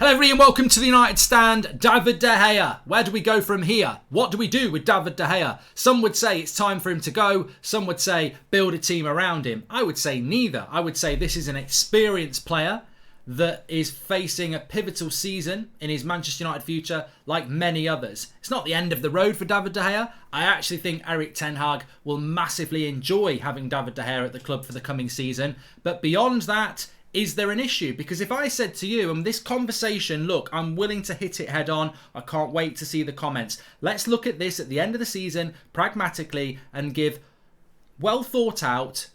Hello everybody and welcome to the United Stand. David De Gea. Where do we go from here? What do we do with David De Gea? Some would say it's time for him to go. Some would say build a team around him. I would say neither. I would say this is an experienced player that is facing a pivotal season in his Manchester United future like many others. It's not the end of the road for David De Gea. I actually think Erik ten Hag will massively enjoy having David De Gea at the club for the coming season. But beyond that, is there an issue? Because if I said to you, and this conversation, look, I'm willing to hit it head on. I can't wait to see the comments. Let's look at this at the end of the season, pragmatically, and give well thought out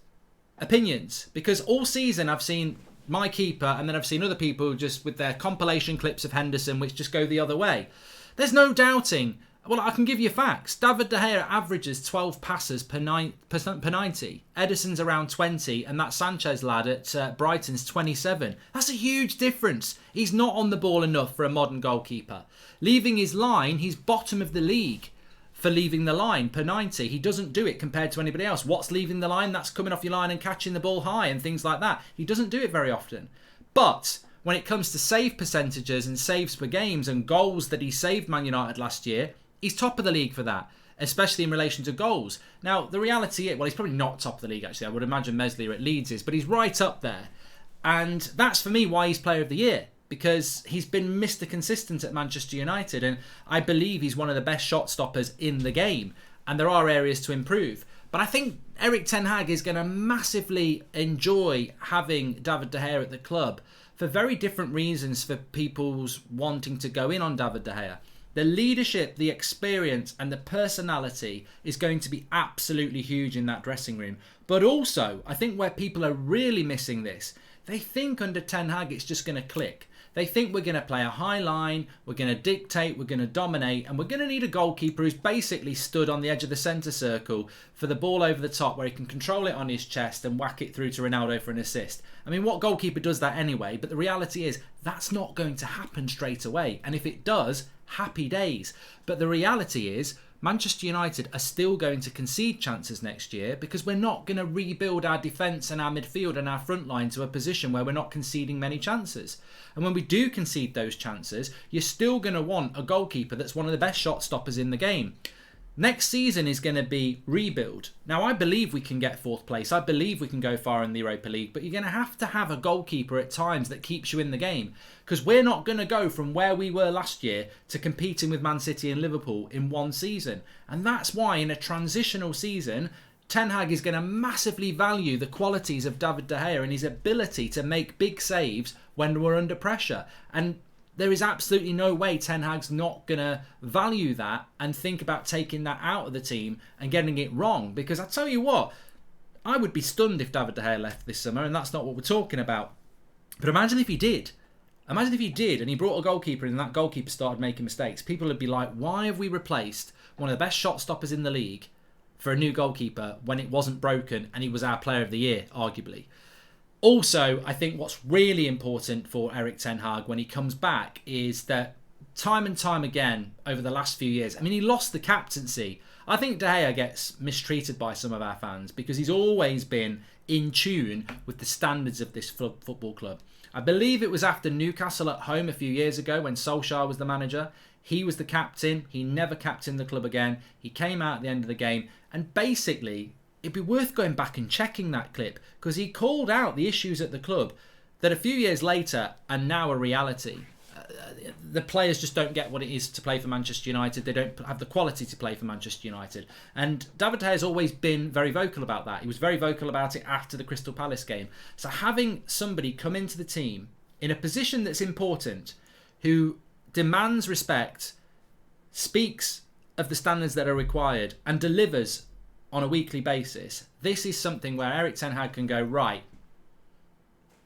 opinions. Because all season I've seen my keeper, and then I've seen other people just with their compilation clips of Henderson, which just go the other way. There's no doubting. Well, I can give you facts. David De Gea averages 12 passes per 90. Ederson's around 20, and that Sanchez lad at Brighton's 27. That's a huge difference. He's not on the ball enough for a modern goalkeeper. Leaving his line, he's bottom of the league for leaving the line per 90. He doesn't do it compared to anybody else. What's leaving the line? That's coming off your line and catching the ball high and things like that. He doesn't do it very often. But when it comes to save percentages and saves per games and goals that he saved Man United last year, he's top of the league for that, especially in relation to goals. Now, the reality is, well, he's probably not top of the league, actually. I would imagine Meslier at Leeds is, but he's right up there. And that's, for me, why he's Player of the Year, because he's been Mr. Consistent at Manchester United, and I believe he's one of the best shot stoppers in the game, and there are areas to improve. But I think Erik ten Hag is going to massively enjoy having David De Gea at the club for very different reasons for people's wanting to go in on David De Gea. The leadership, the experience and the personality is going to be absolutely huge in that dressing room. But also, I think where people are really missing this, they think under Ten Hag it's just going to click. They think we're going to play a high line, we're going to dictate, we're going to dominate, and we're going to need a goalkeeper who's basically stood on the edge of the centre circle for the ball over the top where he can control it on his chest and whack it through to Ronaldo for an assist. I mean, what goalkeeper does that anyway? But the reality is that's not going to happen straight away. And if it does, happy days. But the reality is Manchester United are still going to concede chances next year because we're not going to rebuild our defence and our midfield and our front line to a position where we're not conceding many chances. And when we do concede those chances, you're still going to want a goalkeeper that's one of the best shot stoppers in the game. Next season is going to be rebuild. Now, I believe we can get fourth place. I believe we can go far in the Europa League. But you're going to have a goalkeeper at times that keeps you in the game. Because we're not going to go from where we were last year to competing with Man City and Liverpool in one season. And that's why in a transitional season, Ten Hag is going to massively value the qualities of David De Gea and his ability to make big saves when we're under pressure. And there is absolutely no way Ten Hag's not going to value that and think about taking that out of the team and getting it wrong. Because I tell you what, I would be stunned if David De Gea left this summer, and that's not what we're talking about. But imagine if he did. Imagine if he did and he brought a goalkeeper and that goalkeeper started making mistakes. People would be like, why have we replaced one of the best shot stoppers in the league for a new goalkeeper when it wasn't broken and he was our Player of the Year, arguably? Also, I think what's really important for Erik ten Hag when he comes back is that time and time again over the last few years, I mean, he lost the captaincy. I think De Gea gets mistreated by some of our fans because he's always been in tune with the standards of this football club. I believe it was after Newcastle at home a few years ago when Solskjaer was the manager. He was the captain. He never captained the club again. He came out at the end of the game and basically, it'd be worth going back and checking that clip because he called out the issues at the club that a few years later are now a reality. The players just don't get what it is to play for Manchester United. They don't have the quality to play for Manchester United. And David De Gea has always been very vocal about that. He was very vocal about it after the Crystal Palace game. So having somebody come into the team in a position that's important, who demands respect, speaks of the standards that are required and delivers on a weekly basis, this is something where Erik ten Hag can go, right,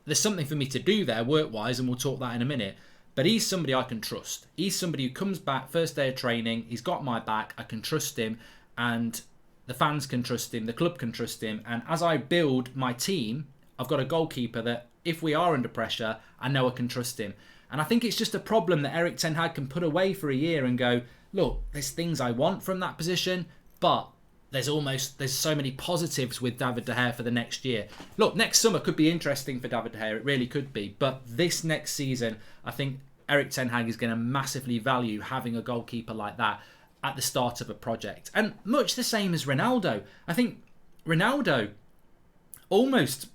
there's something for me to do there work-wise, and we'll talk that in a minute. But he's somebody I can trust. He's somebody who comes back first day of training. He's got my back. I can trust him. And the fans can trust him. The club can trust him. And as I build my team, I've got a goalkeeper that if we are under pressure, I know I can trust him. And I think it's just a problem that Erik ten Hag can put away for a year and go, look, there's things I want from that position, but there's so many positives with David De Gea for the next year. Look, next summer could be interesting for David De Gea. It really could be. But this next season, I think Erik ten Hag is going to massively value having a goalkeeper like that at the start of a project. And much the same as Ronaldo. I think Ronaldo almost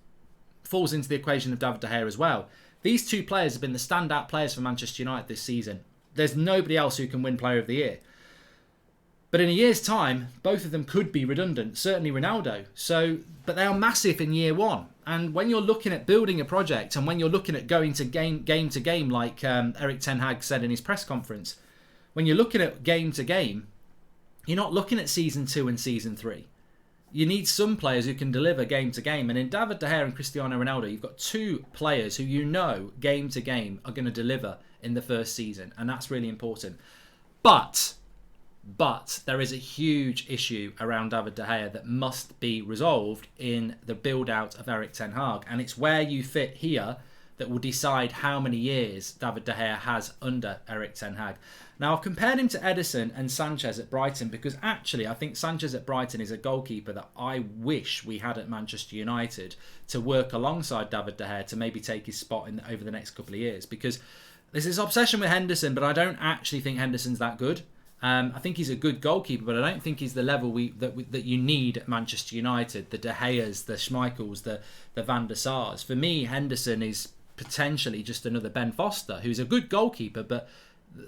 falls into the equation of David De Gea as well. These two players have been the standout players for Manchester United this season. There's nobody else who can win Player of the Year. But in a year's time, both of them could be redundant, certainly Ronaldo. But they are massive in year one. And when you're looking at building a project and when you're looking at going to game to game, like Erik ten Hag said in his press conference, when you're looking at game to game, you're not looking at season 2 and season 3. You need some players who can deliver game to game. And in David De Gea and Cristiano Ronaldo, you've got two players who you know game to game are going to deliver in the first season. And that's really important. But there is a huge issue around David De Gea that must be resolved in the build-out of Erik ten Hag. And it's where you fit here that will decide how many years David De Gea has under Erik ten Hag. Now, I've compared him to Ederson and Sanchez at Brighton because actually I think Sanchez at Brighton is a goalkeeper that I wish we had at Manchester United to work alongside David De Gea to maybe take his spot over the next couple of years, because there's this obsession with Henderson, but I don't actually think Henderson's that good. I think he's a good goalkeeper, but I don't think he's the level that you need at Manchester United. The De Geas, the Schmeichels, the Van der Sars. For me, Henderson is potentially just another Ben Foster, who's a good goalkeeper, but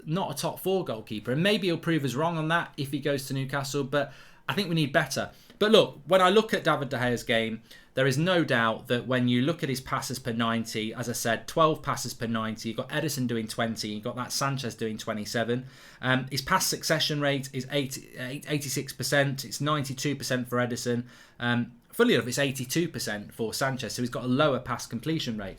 not a top 4 goalkeeper. And maybe he'll prove us wrong on that if he goes to Newcastle, but I think we need better. But look, when I look at David De Gea's game, there is no doubt that when you look at his passes per 90, as I said, 12 passes per 90, you've got Ederson doing 20, you've got that Sanchez doing 27. His pass succession rate is 86%, it's 92% for Ederson. Fully enough, it's 82% for Sanchez, so he's got a lower pass completion rate.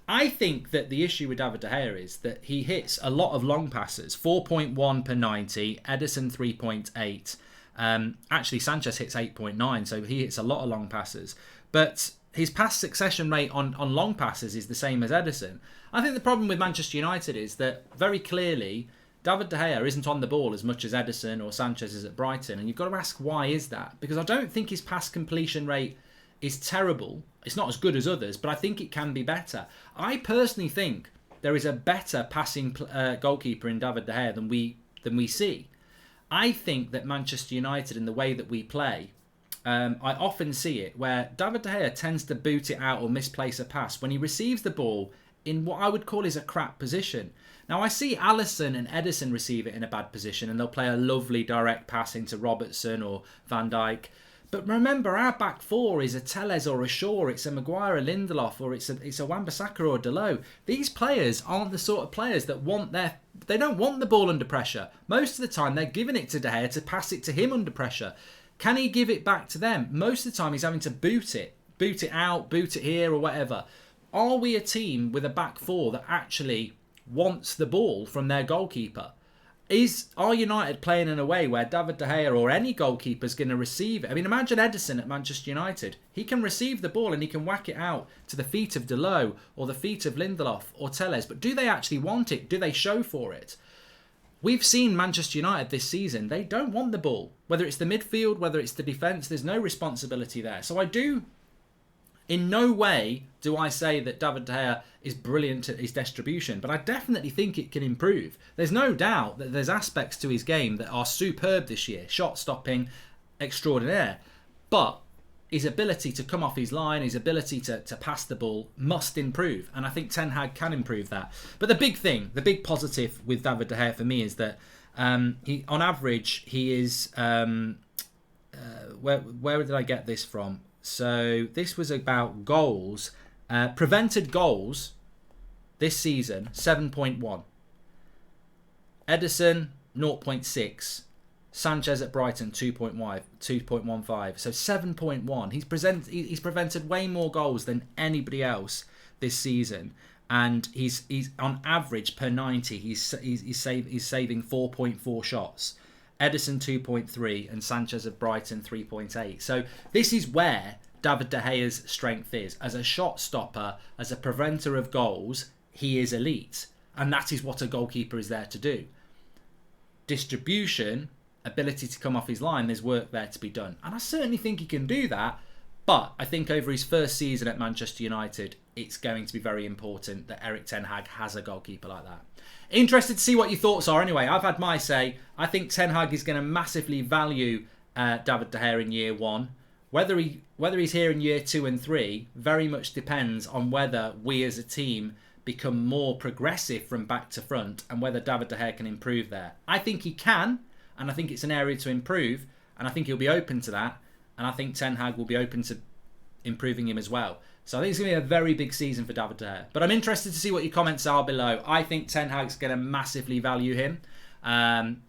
I think that the issue with David De Gea is that he hits a lot of long passes, 4.1 per 90, Ederson 3.8. Actually, Sanchez hits 8.9, so he hits a lot of long passes. But his pass succession rate on long passes is the same as Ederson. I think the problem with Manchester United is that very clearly David De Gea isn't on the ball as much as Ederson or Sanchez is at Brighton. And you've got to ask, why is that? Because I don't think his pass completion rate is terrible. It's not as good as others, but I think it can be better. I personally think there is a better passing goalkeeper in David De Gea than we see. I think that Manchester United, in the way that we play, I often see it where David De Gea tends to boot it out or misplace a pass when he receives the ball in what I would call is a crap position. Now, I see Alisson and Ederson receive it in a bad position and they'll play a lovely direct pass into Robertson or Van Dijk. But remember, our back four is a Telles or a Shaw, it's a Maguire, a Lindelof, or it's a Wan-Bissaka or a Dalot. These players aren't the sort of players that they don't want the ball under pressure. Most of the time, they're giving it to De Gea to pass it to him under pressure. Can he give it back to them? Most of the time, he's having to boot it out, boot it here or whatever. Are we a team with a back four that actually wants the ball from their goalkeeper? Are United playing in a way where David De Gea or any goalkeeper is going to receive it? I mean, imagine Ederson at Manchester United. He can receive the ball and he can whack it out to the feet of Dalot or the feet of Lindelof or Telles. But do they actually want it? Do they show for it? We've seen Manchester United this season. They don't want the ball. Whether it's the midfield, whether it's the defence, there's no responsibility there. So in no way do I say that David De Gea is brilliant at his distribution, but I definitely think it can improve. There's no doubt that there's aspects to his game that are superb this year. Shot stopping, extraordinaire. But his ability to come off his line, his ability to pass the ball must improve. And I think Ten Hag can improve that. But the big positive with David De Gea for me is that he, on average, he is... where did I get this from? So this was about goals. Prevented goals this season, 7.1. Ederson, 0.6. Sanchez at Brighton, 2.15. So 7.1. He's prevented way more goals than anybody else this season. And he's on average per 90, he's saving 4.4 shots. Ederson 2.3 and Sanchez of Brighton 3.8. So this is where David De Gea's strength is. As a shot stopper, as a preventer of goals, he is elite. And that is what a goalkeeper is there to do. Distribution, ability to come off his line, there's work there to be done. And I certainly think he can do that. But I think over his first season at Manchester United, it's going to be very important that Erik ten Hag has a goalkeeper like that. Interested to see what your thoughts are anyway. I've had my say. I think Ten Hag is going to massively value David De Gea in year 1. Whether he's here in year 2 and 3 very much depends on whether we as a team become more progressive from back to front and whether David De Gea can improve there. I think he can, and I think it's an area to improve, and I think he'll be open to that, and I think Ten Hag will be open to improving him as well. So I think it's going to be a very big season for David De Gea. But I'm interested to see what your comments are below. I think Ten Hag's going to massively value him.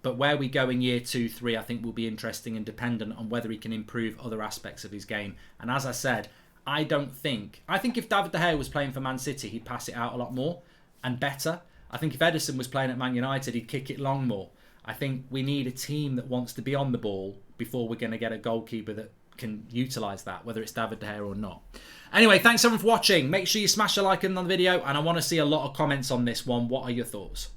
But where we go in year 2, 3, I think will be interesting and dependent on whether he can improve other aspects of his game. And as I said, I think if David De Gea was playing for Man City, he'd pass it out a lot more and better. I think if Ederson was playing at Man United, he'd kick it long more. I think we need a team that wants to be on the ball before we're going to get a goalkeeper that can utilise that, whether it's David De Gea or not. Anyway, thanks everyone for watching. Make sure you smash a like on the video, and I want to see a lot of comments on this one. What are your thoughts?